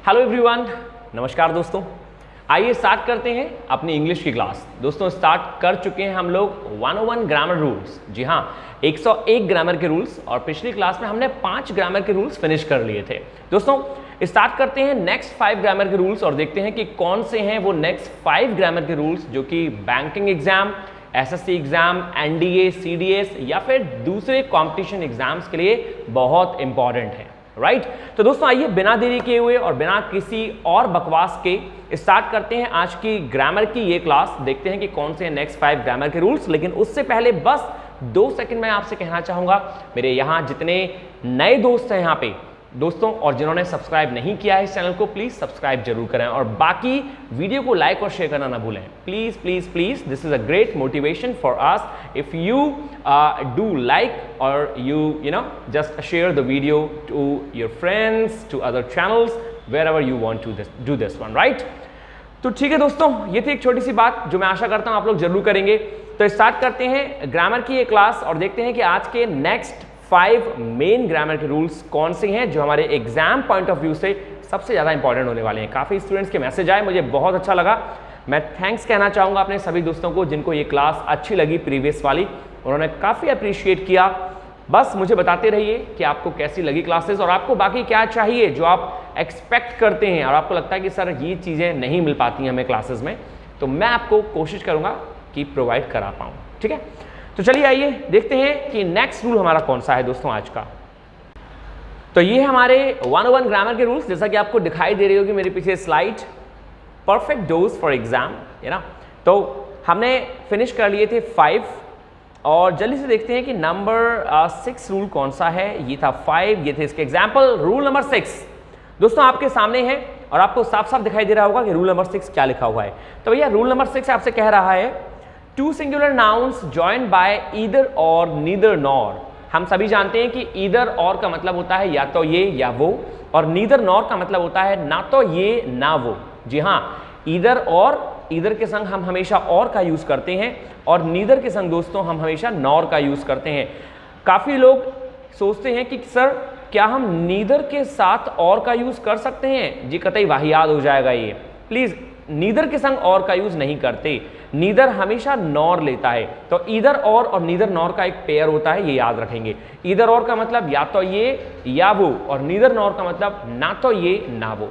Hello everyone, नमस्कार दोस्तों। आइए स्टार्ट करते हैं अपनी इंग्लिश की क्लास। दोस्तों स्टार्ट कर चुके हैं हम लोग 101 ग्रामर रूल्स। जी हाँ, 101 ग्रामर के रूल्स, और पिछली क्लास में हमने 5 ग्रामर के रूल्स फिनिश कर लिए थे। दोस्तों स्टार्ट करते हैं नेक्स्ट 5 ग्रामर के रूल्स और देखते हैं कि कौन से हैं वो नेक्स्ट 5 ग्रामर के रूल्स जो कि banking exam, SSC exam, NDA, CDS या फिर दूसरे कंपटीशन एग्जाम्स के लिए बहुत इंपॉर्टेंट है। राइट तो दोस्तों आइए बिना देरी किए हुए और बिना किसी और बकवास के स्टार्ट करते हैं आज की ग्रामर की ये क्लास। देखते हैं कि कौन से नेक्स्ट 5 ग्रामर के रूल्स। लेकिन उससे पहले बस 2 सेकंड में आपसे कहना चाहूंगा, मेरे यहाँ जितने नए दोस्त हैं यहाँ पे दोस्तों, और जिन्होंने सब्सक्राइब नहीं किया है इस चैनल को, प्लीज सब्सक्राइब जरूर करें और बाकी वीडियो को लाइक और शेयर करना ना भूलें। Please please please, this is a great motivation for us if you do like और you know just share the video to your friends, to other channels, wherever you want to do this one, right? तो ठीक है दोस्तों, ये थी एक छोटी सी बात जो मैं आशा करता हूं आप लोग जरूर करेंगे। तो स्टार्ट करते हैं ग्रामर की ये क्लास और देखते हैं कि आज के नेक्स्ट 5 मेन ग्रामर के रूल्स कौन से हैं जो हमारे एग्जाम पॉइंट ऑफ व्यू से सबसे ज़्यादा इंपॉर्टेंट होने वाले हैं। काफ़ी स्टूडेंट्स के मैसेज आए, मुझे बहुत अच्छा लगा। मैं थैंक्स कहना चाहूँगा अपने सभी दोस्तों को जिनको ये क्लास अच्छी लगी प्रीवियस वाली, उन्होंने काफ़ी अप्रिशिएट किया। बस मुझे बताते रहिए कि आपको कैसी लगी क्लासेस और आपको बाकी क्या चाहिए जो आप एक्सपेक्ट करते हैं और आपको लगता है कि सर ये चीज़ें नहीं मिल पाती हैं हमें क्लासेस में, तो मैं आपको कोशिश करूँगा कि प्रोवाइड करा पाऊँ। ठीक है, तो चलिए आइए देखते हैं कि नेक्स्ट रूल हमारा कौन सा है दोस्तों आज का। तो ये हमारे 101 ग्रामर के रूल्स, जैसा कि आपको दिखाई दे रही होगी मेरे पीछे slide, perfect dose for exam, है ना। तो हमने फिनिश कर लिए थे 5 और जल्दी से देखते हैं कि नंबर 6 रूल कौन सा है। ये था 5, ये थे इसके एग्जाम्पल। रूल नंबर 6 दोस्तों आपके सामने है और आपको साफ साफ दिखाई दे रहा होगा कि रूल नंबर 6 क्या लिखा हुआ है। तो भैया रूल नंबर 6 आपसे कह रहा है two singular nouns joined by either or neither nor. हम सभी जानते हैं कि ईदर और का मतलब होता है या तो ये या वो, और नीदर नॉर का मतलब होता है ना तो ये ना वो। जी हाँ, ईदर और, ईदर के संग हम हमेशा और का यूज करते हैं और नीदर के संग दोस्तों हम हमेशा नॉर का यूज करते हैं। काफी लोग सोचते हैं कि सर क्या हम नीदर के साथ और का यूज कर सकते हैं? जी कतई वाहियात हो जाएगा ये। प्लीज नीदर के संग और का यूज नहीं करते, नीदर हमेशा नॉर लेता है। तो ईदर और नीदर नॉर का एक पेयर होता है, ये याद रखेंगे। ईदर और का मतलब या तो ये या वो, और नीदर नॉर का मतलब ना तो ये ना वो।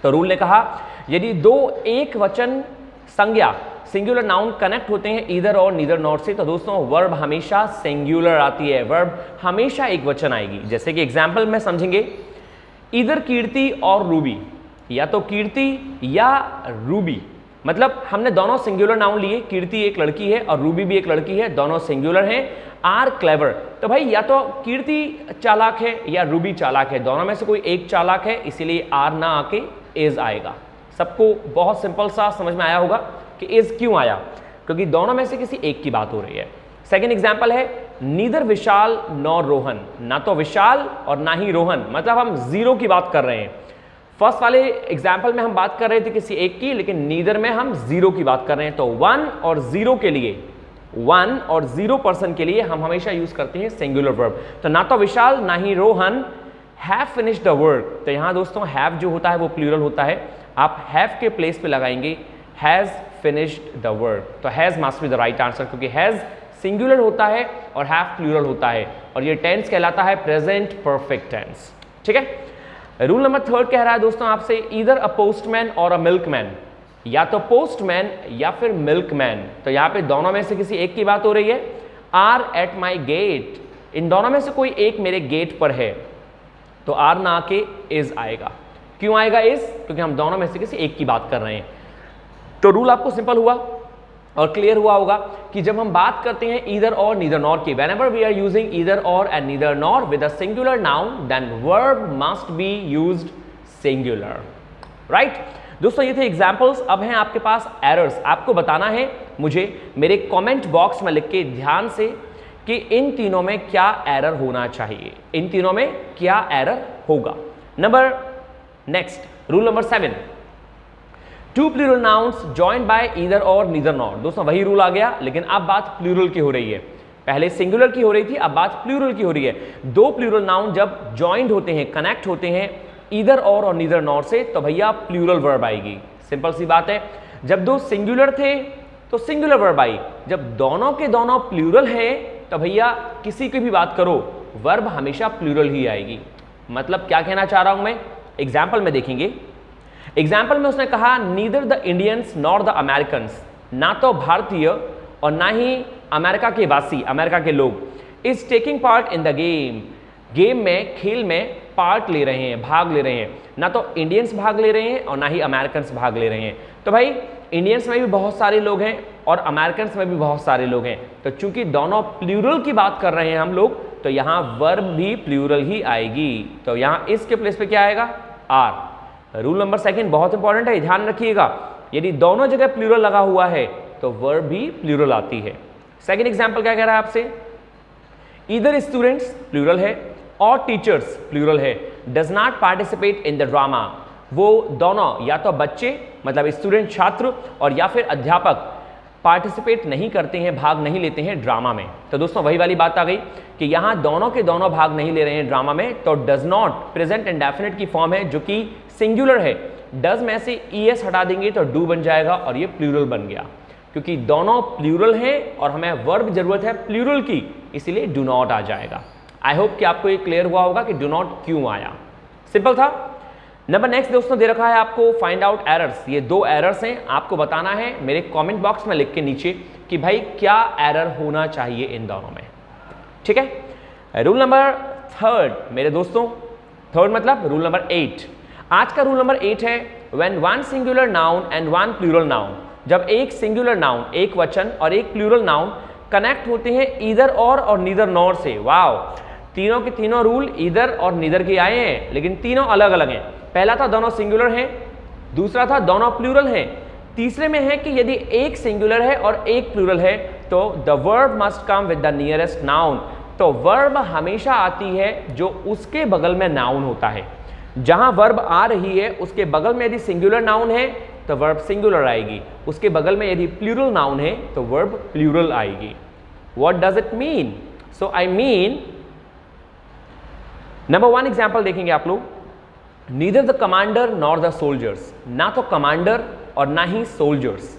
तो रूल ने कहा यदि 2 एक वचन संज्ञा सिंगुलर नाउन कनेक्ट होते हैं ईदर और नीदर नॉर से, तो दोस्तों वर्ब हमेशा सिंगुलर आती है, वर्ब हमेशा एक वचन आएगी। जैसे कि एग्जाम्पल में समझेंगे, ईदर कीर्ति और रूबी, या तो कीर्ति या रूबी, मतलब हमने दोनों सिंगुलर नाउन लिए। कीर्ति एक लड़की है और रूबी भी एक लड़की है, दोनों सिंगुलर हैं। आर क्लेवर, तो भाई या तो कीर्ति चालाक है या रूबी चालाक है, दोनों में से कोई एक चालाक है, इसीलिए आर ना आके इज आएगा। सबको बहुत सिंपल सा समझ में आया होगा कि इज क्यों आया, क्योंकि दोनों में से किसी एक की बात हो रही है। सेकेंड एग्जाम्पल है नीदर विशाल नॉर रोहन, ना तो विशाल और ना ही रोहन, मतलब हम जीरो की बात कर रहे हैं। फर्स्ट वाले एग्जाम्पल में हम बात कर रहे थे किसी एक की, लेकिन नीदर में हम जीरो की बात कर रहे हैं। तो 1 और 0 के लिए, 1 और 0 पर्सन के लिए हम हमेशा यूज करते हैं सिंगुलर वर्ब। तो ना तो विशाल ना ही Rohan have finished the work. तो यहाँ दोस्तों हैव जो होता है वो प्लूरल होता है, आप हैव के प्लेस पे लगाएंगे हैज फिनिश्ड द वर्क। तो has must be the right answer, क्योंकि हैज सिंगुलर होता है और हैव प्लूरल होता है, और ये टेंस कहलाता है प्रेजेंट परफेक्ट टेंस। ठीक है, रूल नंबर 3 कह रहा है दोस्तों आपसे ईदर अ पोस्टमैन और अ मिल्कमैन, या तो पोस्टमैन या फिर मिल्कमैन। तो यहाँ पे दोनों में से किसी एक की बात हो रही है। आर एट माई गेट, इन दोनों में से कोई एक मेरे गेट पर है, तो आर ना आके इज आएगा। क्यों आएगा इज? क्योंकि हम दोनों में से किसी एक की बात कर रहे हैं। तो रूल आपको सिंपल हुआ और क्लियर हुआ होगा कि जब हम बात करते हैं ईदर और नीदर नॉर की, whenever we are using either or and neither nor with a singular noun, then verb must be used singular, right? दोस्तों ये थे एग्जाम्पल्स। अब हैं आपके पास एरर्स। आपको बताना है मुझे मेरे कमेंट बॉक्स में लिख के ध्यान से कि इन तीनों में क्या एरर होना चाहिए, इन तीनों में क्या एरर होगा। Next rule number 7, two plural nouns joined by either or neither nor. दोस्तों वही रूल आ गया, लेकिन अब बात प्लूरल की हो रही है। पहले सिंगुलर की हो रही थी, अब बात प्लूरल की हो रही है। 2 प्लूरल नाउन जब जॉइंड होते हैं, कनेक्ट होते हैं ईदर और नीदर नॉर से, तो भैया प्लूरल वर्ब आएगी। सिंपल सी बात है, जब दो सिंगुलर थे तो सिंगुलर वर्ब आई, जब दोनों के दोनों प्लूरल हैं तो भैया किसी की भी बात करो वर्ब हमेशा प्लूरल ही आएगी। मतलब क्या कहना चाह रहा हूं मैं, एग्जाम्पल में देखेंगे। एग्जाम्पल में उसने कहा neither the Indians nor the Americans, ना तो भारतीय और ना ही अमेरिका के वासी, अमेरिका के लोग is taking part in the game, game में, खेल में पार्ट ले रहे हैं, भाग ले रहे हैं। ना तो इंडियंस भाग ले रहे हैं और ना ही अमेरिकन्स भाग ले रहे हैं। तो भाई इंडियंस में भी बहुत सारे लोग हैं और अमेरिकन्स में भी बहुत सारे लोग हैं, तो चूंकि दोनों प्लूरल की बात कर रहे हैं हम लोग, तो यहाँ वर्ब भी प्लूरल ही आएगी। तो यहाँ इसके प्लेस पे क्या आएगा, आर। रूल नंबर सेकंड बहुत इंपॉर्टेंट है, ध्यान रखिएगा, यदि दोनों जगह प्लूरल लगा हुआ है तो वर्ब भी प्लूरल आती है। सेकंड एग्जांपल क्या कह रहा है आपसे, ईदर स्टूडेंट्स प्लूरल है और टीचर्स प्लूरल है, does not participate in the drama, वो दोनों या तो बच्चे मतलब स्टूडेंट छात्र और या फिर अध्यापक पार्टिसिपेट नहीं करते हैं, भाग नहीं लेते हैं ड्रामा में। तो दोस्तों वही वाली बात आ गई कि यहाँ दोनों के दोनों भाग नहीं ले रहे हैं ड्रामा में, तो डज नॉट प्रेजेंट इंडेफिनिट की फॉर्म है जो कि सिंगुलर है। डज में से ईएस हटा देंगे तो डू बन जाएगा और ये प्लूरल बन गया। क्योंकि दोनों प्लूरल हैं और हमें वर्ब जरूरत है प्लूरल की, इसीलिए डू नॉट आ जाएगा। आई होप कि आपको ये क्लियर हुआ होगा कि डू नॉट क्यों आया। सिंपल था। नंबर नेक्स्ट दोस्तों दे रखा है आपको फाइंड आउट एरर्स। ये दो एरर्स हैं, आपको बताना है मेरे कमेंट बॉक्स में लिख के नीचे कि भाई क्या एरर होना चाहिए इन दोनों में, ठीक है। रूल नंबर थर्ड मेरे दोस्तों, थर्ड मतलब रूल नंबर 8। आज का रूल नंबर 8 है when one singular noun and one plural noun, जब एक सिंगुलर नाउन एक वचन और एक प्लूरल नाउन कनेक्ट होते हैं ईदर और नीदर नॉर से। वाओ, तीनों के तीनों रूल ईदर और नीदर के आए हैं, लेकिन तीनों अलग अलग हैं। पहला था दोनों सिंगुलर हैं, दूसरा था दोनों प्लूरल हैं, तीसरे में है कि यदि एक सिंगुलर है और एक प्लूरल है तो the verb must come with the nearest noun. तो वर्ब हमेशा आती है जो उसके बगल में नाउन होता है। जहां वर्ब आ रही है उसके बगल में यदि सिंगुलर नाउन है तो वर्ब सिंगुलर आएगी, उसके बगल में यदि प्लूरल नाउन है तो वर्ब प्लूरल आएगी। What does it mean? So I mean number 1 example देखेंगे आप लोग। Neither the commander nor the soldiers, ना तो कमांडर और ना ही soldiers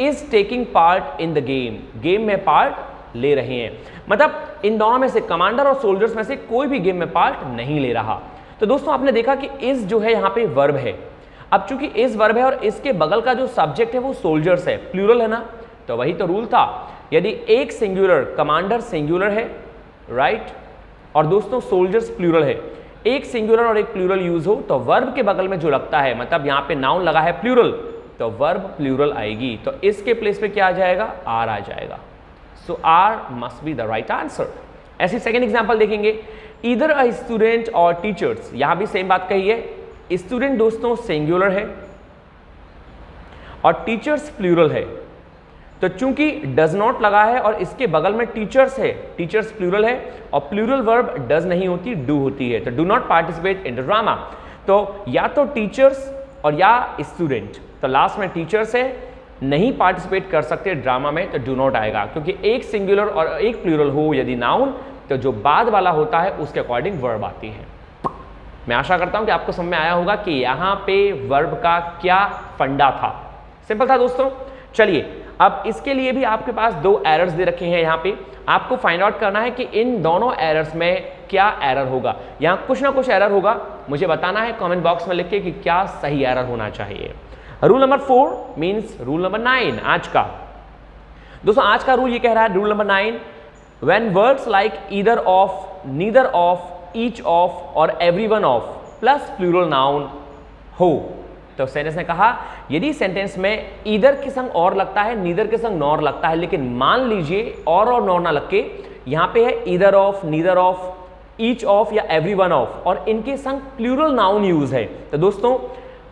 is taking part in the game, game में पार्ट ले रहे हैं। मतलब इन दोनों में से कमांडर और सोल्जर्स में से कोई भी गेम में पार्ट नहीं ले रहा। तो दोस्तों आपने देखा कि इज जो है यहाँ पे वर्ब है। अब चूंकि इज वर्ब है और इसके बगल का जो सब्जेक्ट है वो सोल्जर्स है, प्लूरल है ना, तो वही तो रूल था। यदि एक सिंगुलर कमांडर सिंगुलर है, राइट, और दोस्तों सोल्जर्स प्लूरल है, एक सिंगुलर और एक प्लूरल यूज हो तो वर्ब के बगल में जो लगता है, मतलब यहाँ पे नाउन लगा है प्लूरल, तो वर्ब प्लूरल आएगी। तो इसके प्लेस पे क्या आ जाएगा, आर आ जाएगा। So R must be the right answer. ऐसी सेकेंड एग्जाम्पल देखेंगे, ईदर अ स्टूडेंट और टीचर्स, यहां भी सेम बात कही है। स्टूडेंट दोस्तों सिंगुलर है और टीचर्स प्लूरल है, तो चूंकि डज नॉट लगा है और इसके बगल में टीचर्स है, टीचर्स प्लूरल है और प्लूरल वर्ब डज नहीं होती, डू होती है, तो do not participate in the drama. तो या तो टीचर्स और या स्टूडेंट, तो लास्ट में टीचर्स है, नहीं पार्टिसिपेट कर सकते ड्रामा में, तो डू नॉट आएगा। क्योंकि एक सिंगुलर और एक प्लूरल हो यदि नाउन, तो जो बाद वाला होता है उसके अकॉर्डिंग वर्ब आती है। मैं आशा करता हूं कि आपको समझ में आया होगा कि यहां पे वर्ब का क्या फंडा था। सिंपल था दोस्तों। चलिए अब इसके लिए भी आपके पास दो एरर्स दे रखे हैं, यहाँ पे आपको फाइंड आउट करना है कि इन दोनों एरर्स में क्या एरर होगा। यहाँ कुछ ना कुछ एरर होगा, मुझे बताना है कमेंट बॉक्स में लिख के कि क्या सही एरर होना चाहिए। Rule number 4 means rule number 9 आज का। दोस्तों आज का रूल ये कह रहा है, rule number 9, when words like either of, neither of, each of और everyone of plus plural noun हो, तो सेंटेंस ने कहा यदि सेंटेंस में ईदर के संग और लगता है, नीदर के संग नॉर लगता है, लेकिन मान लीजिए और नॉर ना लग के यहाँ पे है either of, neither of, each of या एवरीवन ऑफ और इनके संग प्लूरल नाउन यूज है, तो दोस्तों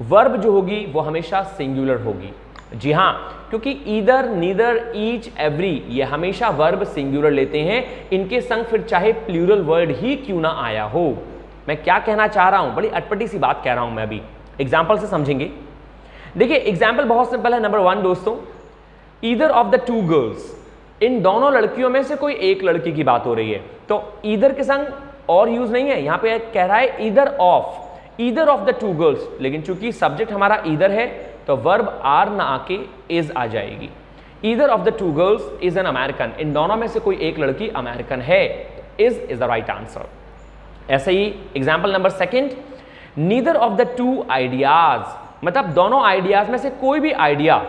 वर्ब जो होगी वो हमेशा सिंगुलर होगी। जी हाँ, क्योंकि ईदर, नीदर, ईच, एवरी ये हमेशा वर्ब सिंगुलर लेते हैं, इनके संग फिर चाहे प्लूरल वर्ड ही क्यों ना आया हो। मैं क्या कहना चाह रहा हूं, बड़ी अटपटी सी बात कह रहा हूं मैं, अभी एग्जाम्पल से समझेंगे। देखिए एग्जाम्पल बहुत सिंपल है। नंबर 1 दोस्तों, ईदर ऑफ द 2 गर्ल्स, इन दोनों लड़कियों में से कोई एक लड़की की बात हो रही है, तो ईदर के संग और यूज नहीं है, यहां पे कह रहा है either of, either of the two girls, लेकिन चूंकि सब्जेक्ट हमारा ईदर है तो वर्ब आर ना आके इज आ जाएगी। Either of the two girls is an American, इन दोनों में से कोई एक लड़की अमेरिकन है, इज द राइट आंसर। ऐसे ही example number second, neither of the two ideas, मतलब दोनों आइडियाज में से कोई भी आइडिया,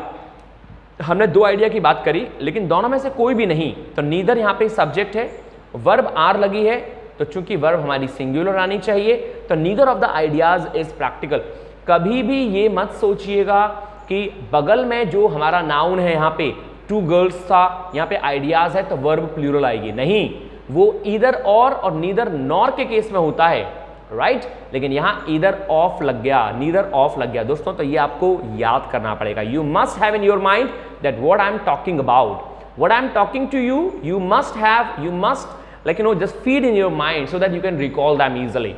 हमने दो आइडिया की बात करी लेकिन दोनों में से कोई भी नहीं, तो नीदर यहाँ पे सब्जेक्ट है, वर्ब आर लगी है, तो चूंकि वर्ब हमारी सिंगुलर आनी चाहिए तो neither of the ideas is practical. कभी भी ये मत सोचिएगा कि बगल में जो हमारा नाउन है यहाँ पे टू गर्ल्स था, यहाँ पे आइडियाज है तो वर्ब प्लूरल आएगी, नहीं, वो ईदर और नीदर नॉर के केस में होता है, राइट। लेकिन यहाँ ईदर ऑफ लग गया, नीदर ऑफ लग गया दोस्तों, तो ये आपको याद करना पड़ेगा। You must have in your mind that what I am talking about, what I am talking to you, you must like just feed in your mind so that you can recall them easily।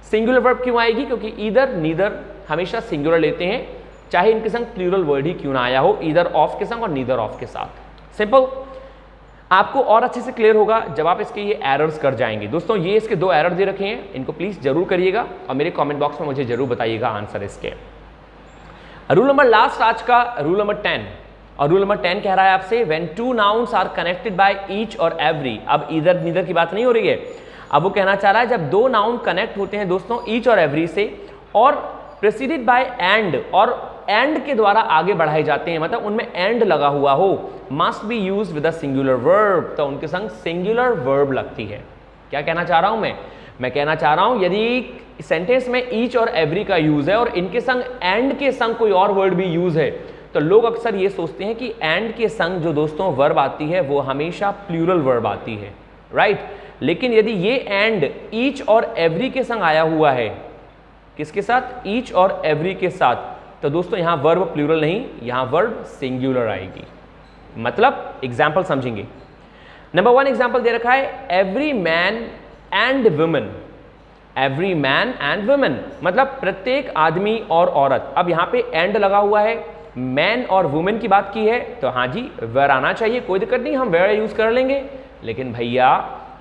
Singular verb क्यों आएगी? क्योंकि either neither हमेशा singular लेते हैं, चाहे इनके संग plural word ही क्यों ना आया हो, ईदर ऑफ के संग और नीदर ऑफ के साथ। सिंपल, आपको और अच्छे से क्लियर होगा जब आप इसके ये एरर्स कर जाएंगे। दोस्तों ये इसके दो एरर दे रखे हैं, इनको प्लीज जरूर करिएगा और मेरे कमेंट बॉक्स में मुझे जरूर बताइएगा आंसर इसके। रूल नंबर लास्ट आज का, रूल नंबर 10, और रूल नंबर 10 कह रहा है आपसे when two nouns are connected by each or every. अब ईदर नीदर की बात नहीं हो रही है, अब वो कहना चाह रहा है जब दो नाउन कनेक्ट होते हैं दोस्तों ईच और एवरी से और प्रेसिडेड बाय एंड, और एंड के द्वारा आगे बढ़ाए जाते हैं, मतलब उनमें एंड लगा हुआ हो, must be used with a singular verb, तो उनके संग सिंगुलर वर्ब लगती है। क्या कहना चाह रहा हूं मैं कहना चाह रहा हूं यदि सेंटेंस में ईच और एवरी का यूज है और इनके संग एंड के संग कोई और वर्ड भी यूज है, तो लोग अक्सर ये सोचते हैं कि एंड के संग जो दोस्तों वर्ब आती है वो हमेशा प्लूरल वर्ब आती है, राइट। लेकिन यदि ये एंड ईच और एवरी के संग आया हुआ है, किसके साथ? ईच और एवरी के साथ, तो दोस्तों यहां वर्ब प्लूरल नहीं, यहां वर्ब सिंगुलर आएगी। मतलब एग्जाम्पल समझेंगे। नंबर 1 एग्जाम्पल दे रखा है every man and women, every man and women मतलब प्रत्येक आदमी और औरत। अब यहां पे एंड लगा हुआ है, मैन और वुमेन की बात की है, तो हाँ जी वेयर आना चाहिए, कोई दिक्कत नहीं, हम वेयर यूज कर लेंगे। लेकिन भैया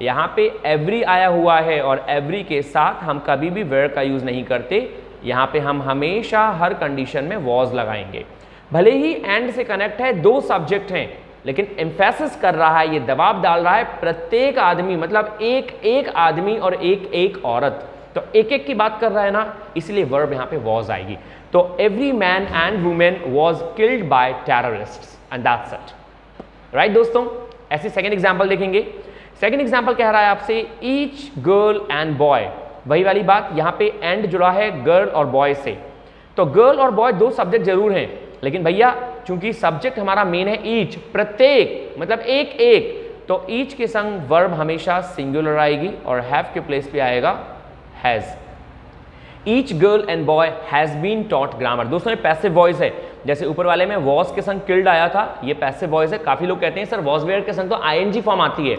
यहाँ पे एवरी आया हुआ है और एवरी के साथ हम कभी भी वेयर का यूज नहीं करते, यहाँ पे हम हमेशा हर कंडीशन में वॉज लगाएंगे। भले ही एंड से कनेक्ट है, दो सब्जेक्ट हैं, लेकिन एम्फेसिस कर रहा है, ये दबाव डाल रहा है प्रत्येक आदमी, मतलब एक एक आदमी और एक एक औरत, तो एक एक की बात कर रहा है ना, इसलिए वर्ब यहाँ पे वॉज आएगी। तो every man and women was killed by terrorists and that's it, right दोस्तों। ऐसे सेकंड एग्जांपल देखेंगे। सेकंड एग्जांपल कह रहा है आपसे ईच गर्ल एंड बॉय, वही वाली बात, यहाँ पे एंड जुड़ा है गर्ल और बॉय से, तो गर्ल और बॉय दो सब्जेक्ट जरूर हैं, लेकिन भैया चूंकि सब्जेक्ट हमारा मेन है ईच, प्रत्येक मतलब एक एक, तो ईच के संग वर्ब हमेशा सिंगुलर आएगी और हैव के प्लेस पे आएगा has. Each girl and boy has been taught grammar, दोस्तों ये पैसिव वॉइस है, जैसे ऊपर वाले में वॉज के संग किल्ड आया था, ये पैसिव वॉइस है। काफी लोग कहते हैं सर वॉज वेयर के संग तो आईएनजी फॉर्म आती है,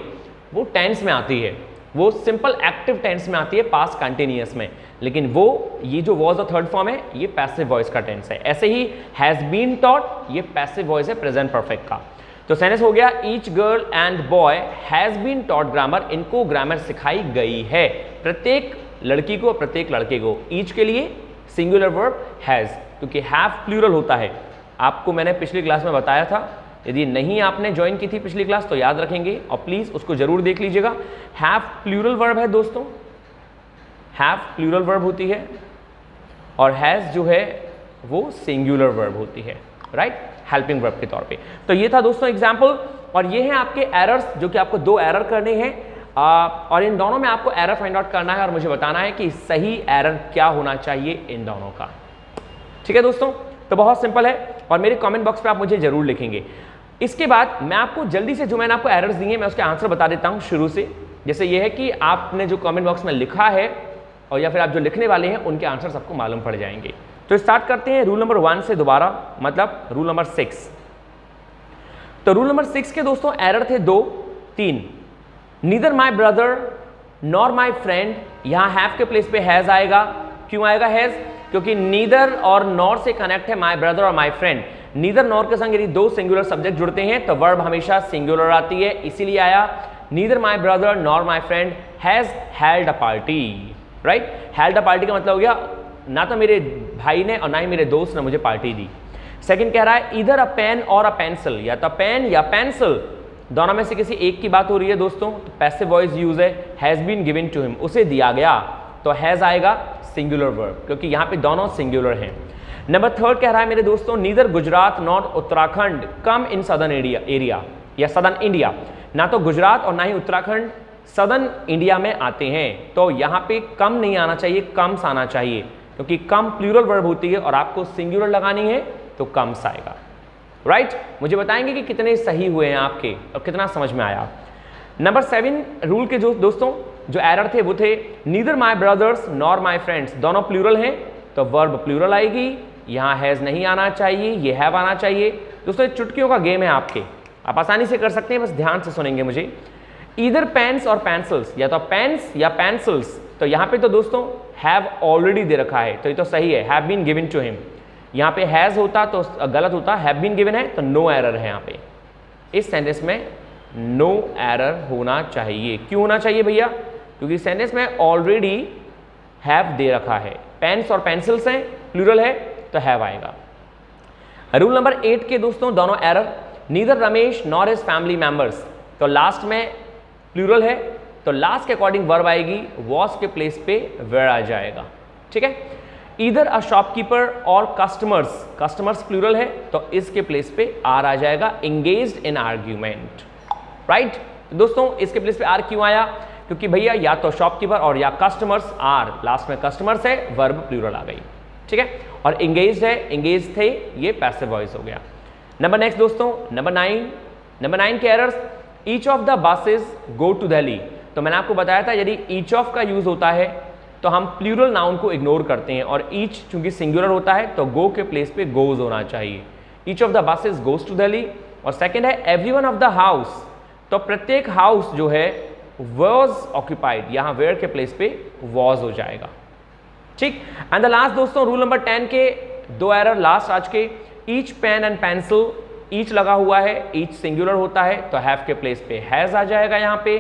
वो टेंस में आती है, वो सिंपल एक्टिव टेंस में आती है, पास्ट कंटिन्यूअस में, लेकिन वो ये जो वॉज और थर्ड फॉर्म है ये पैसिव वॉइस का टेंस है। ऐसे ही हैज बीन टॉट, ये पैसिव वॉइस है प्रेजेंट परफेक्ट का। तो सेंटेंस हो गया each girl and boy has been taught grammar, इनको ग्रामर सिखाई गई है, प्रत्येक लड़की को प्रत्येक लड़के को। ईच के लिए सिंगुलर वर्ब हैज, क्योंकि हैव प्लूरल होता है, आपको मैंने पिछली क्लास में बताया था, यदि नहीं आपने ज्वाइन की थी पिछली क्लास तो याद रखेंगे और प्लीज उसको जरूर देख लीजिएगा। हैव प्लूरल वर्ब है दोस्तों, हैव प्लूरल वर्ब होती है और हैज जो है वो सिंगुलर वर्ब होती है, राइट, हेल्पिंग वर्ब के तौर पे। तो ये था दोस्तों एग्जाम्पल, और ये हैं आपके एरर्स जो कि आपको दो एरर करने हैं, और इन दोनों में आपको एरर फाइंड आउट करना है और मुझे बताना है कि सही एरर क्या होना चाहिए इन दोनों का। ठीक है दोस्तों, तो बहुत सिंपल है और मेरे कमेंट बॉक्स पे आप मुझे जरूर लिखेंगे। इसके बाद मैं आपको जल्दी से जो मैंने आपको एरर्स दिए मैं उसके आंसर बता देता हूं शुरू से। जैसे ये है कि आपने जो कमेंट बॉक्स में लिखा है और या फिर आप जो लिखने वाले हैं उनके आंसर्स आपको मालूम पड़ जाएंगे। तो स्टार्ट करते हैं रूल नंबर 1 से दोबारा, मतलब रूल नंबर 6। तो रूल नंबर 6 के दोस्तों एरर थे 2, 3। Neither my brother nor my friend, यहां हैव के प्लेस पे हैज आएगा। क्यों आएगा हैज? क्योंकि नीदर और नॉर से कनेक्ट है माई ब्रदर और माई फ्रेंड। नीदर नॉर के संग यदि दो सिंगुलर सब्जेक्ट जुड़ते हैं तो वर्ब हमेशा सिंगुलर आती है, इसीलिए आया neither my brother nor my friend has held a party, right. Held a party का मतलब हो गया ना तो मेरे भाई ने और ना ही मेरे दोस्त ने मुझे पार्टी दी। सेकंड कह रहा है इधर अ पेन और अ पेंसिल, या तो पेन या पेंसिल दोनों में से किसी एक की बात हो रही है दोस्तों, तो पैसिव वॉइस यूज है, has been given to him, उसे दिया गया, तो हैज आएगा सिंगुलर वर्ब, क्योंकि यहाँ पे दोनों सिंगुलर हैं। नंबर थर्ड कह रहा है मेरे दोस्तों neither Gujarat not Uttarakhand come in southern area या सदर्न इंडिया, ना तो गुजरात और ना ही उत्तराखंड सदर्न इंडिया में आते हैं, तो यहाँ पे कम नहीं आना चाहिए, कम्स आना चाहिए, क्योंकि कम प्लूरल वर्ब होती है और आपको सिंगुलर लगानी है तो कम्स आएगा। राइट, मुझे बताएंगे कि कितने सही हुए हैं आपके और कितना समझ में आया। नंबर 7 रूल के जो दोस्तों जो एरर थे वो थे neither my brothers nor my friends, दोनों प्लूरल हैं तो वर्ब प्लूरल आएगी, यहाँ हैज नहीं आना चाहिए, ये हैव आना चाहिए। दोस्तों ये चुटकियों का गेम है आपके, आप आसानी से कर सकते हैं, बस ध्यान से सुनेंगे मुझे। ईदर पेन्स और पेंसिल्स, या तो पेन्स या पेंसिल्स, तो यहाँ पे तो दोस्तों हैव ऑलरेडी दे रखा है तो ये तो सही है, have been given to him. यहाँ पे हैज होता तो गलत होता, हैव बीन गिवन है तो नो एरर है यहाँ पे। इस सेंटेंस में नो एरर होना चाहिए। क्यों होना चाहिए भैया? क्योंकि सेंटेंस में ऑलरेडी हैव दे रखा है, पेन्स और पेंसिल्स हैं, प्लूरल है तो हैव आएगा। रूल नंबर 8 के दोस्तों दोनों error, neither Ramesh nor his family members, तो लास्ट में प्लूरल है तो लास्ट के अकॉर्डिंग वर्ब आएगी, वॉज के प्लेस पे वेयर आ जाएगा। ठीक है। ईदर अ शॉपकीपर और कस्टमर्स, कस्टमर्स प्लूरल है तो इसके प्लेस पे आर आ जाएगा, एंगेज्ड इन आर्ग्यूमेंट। राइट दोस्तों, इसके प्लेस पे आर क्यों आया? क्योंकि भैया या तो शॉपकीपर और या कस्टमर्स, आर लास्ट में कस्टमर्स है, वर्ब प्लूरल आ गई। ठीक है। और एंगेज्ड है, एंगेज थे, ये पैसिव वॉइस हो गया। नंबर नेक्स्ट दोस्तों नंबर 9 के errors, each of the buses go to Delhi, तो मैंने आपको बताया था यदि ईच ऑफ का यूज होता है तो हम प्लूरल नाउन को इग्नोर करते हैं, और ईच चूंकि सिंगुलर होता है तो गो के प्लेस पे गोज होना चाहिए। Each of the buses goes to Delhi. और सेकंड है एवरीवन ऑफ द हाउस, तो प्रत्येक हाउस जो है वॉज ऑक्यूपाइड, यहां वेयर के प्लेस पे वॉज हो जाएगा। ठीक। एंड द लास्ट दोस्तों रूल नंबर 10 के 2 एरर लास्ट आज के, each pen and pencil, each लगा हुआ है, ईच सिंगुलर होता है तो हैव के प्लेस पे हैज आ जाएगा यहाँ पे।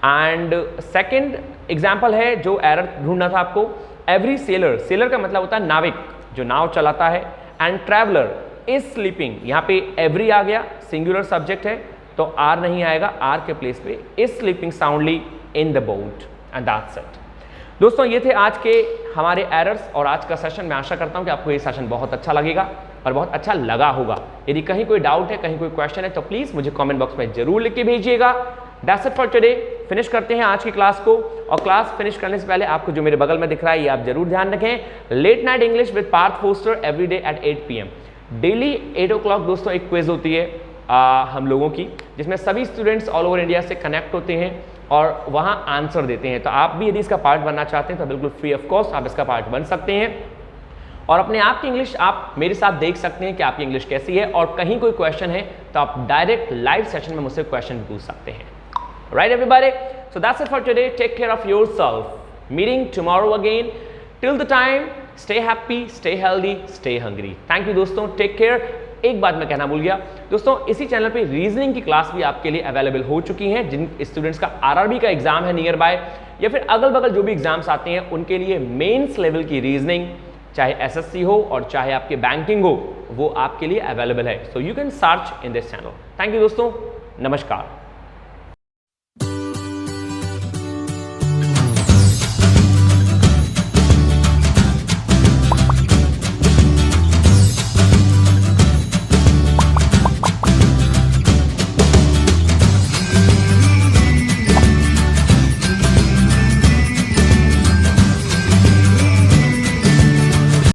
एंड सेकंड एग्जाम्पल है जो एरर ढूंढना था आपको, एवरी सेलर, सेलर का मतलब होता है नाविक जो नाव चलाता है, एंड ट्रैवलर इज स्लीपिंग, यहाँ पे एवरी आ गया, सिंगुलर सब्जेक्ट है तो आर नहीं आएगा, आर के प्लेस पे is sleeping soundly in the boat, and that's it. दोस्तों ये थे आज के हमारे एरर्स और आज का सेशन। मैं आशा करता हूं कि आपको ये सेशन बहुत अच्छा लगेगा और बहुत अच्छा लगा होगा। यदि कहीं कोई डाउट है, कहीं कोई क्वेश्चन है तो प्लीज मुझे कमेंट बॉक्स में जरूर लिख के भेजिएगा। That's it for today. Finish करते हैं आज की क्लास को, और क्लास फिनिश करने से पहले आपको जो मेरे बगल में दिख रहा है ये आप जरूर ध्यान रखें, late night English with Parth Foster every day at 8 PM। Daily 8 o'clock दोस्तों एक क्विज होती है हम लोगों की, जिसमें सभी स्टूडेंट्स ऑल ओवर इंडिया से कनेक्ट होते हैं और वहाँ आंसर देते हैं। तो आप भी यदि इसका पार्ट बनना चाहते हैं तो बिल्कुल फ्री ऑफ कॉस्ट आप इसका पार्ट बन सकते हैं, और अपने आप की इंग्लिश आप मेरे साथ देख सकते हैं कि आपकी इंग्लिश कैसी है, और कहीं कोई क्वेश्चन है तो आप डायरेक्ट लाइव सेशन में मुझसे क्वेश्चन पूछ सकते हैं। Right everybody, so that's it for today. Take care of yourself, meeting tomorrow again. Till the time stay happy, stay healthy, stay hungry. Thank you दोस्तों, टेक केयर। एक बात मैं कहना भूल गया दोस्तों, इसी चैनल पे रीजनिंग की क्लास भी आपके लिए अवेलेबल हो चुकी हैं। जिन स्टूडेंट्स का आरआरबी का एग्जाम है नियर बाय, या फिर अगल बगल जो भी एग्जाम्स आते हैं उनके लिए मेंस लेवल की रीजनिंग, चाहे एसएससी हो और चाहे आपके बैंकिंग हो, वो आपके लिए अवेलेबल है। So you can search in this channel. Thank you दोस्तों, नमस्कार।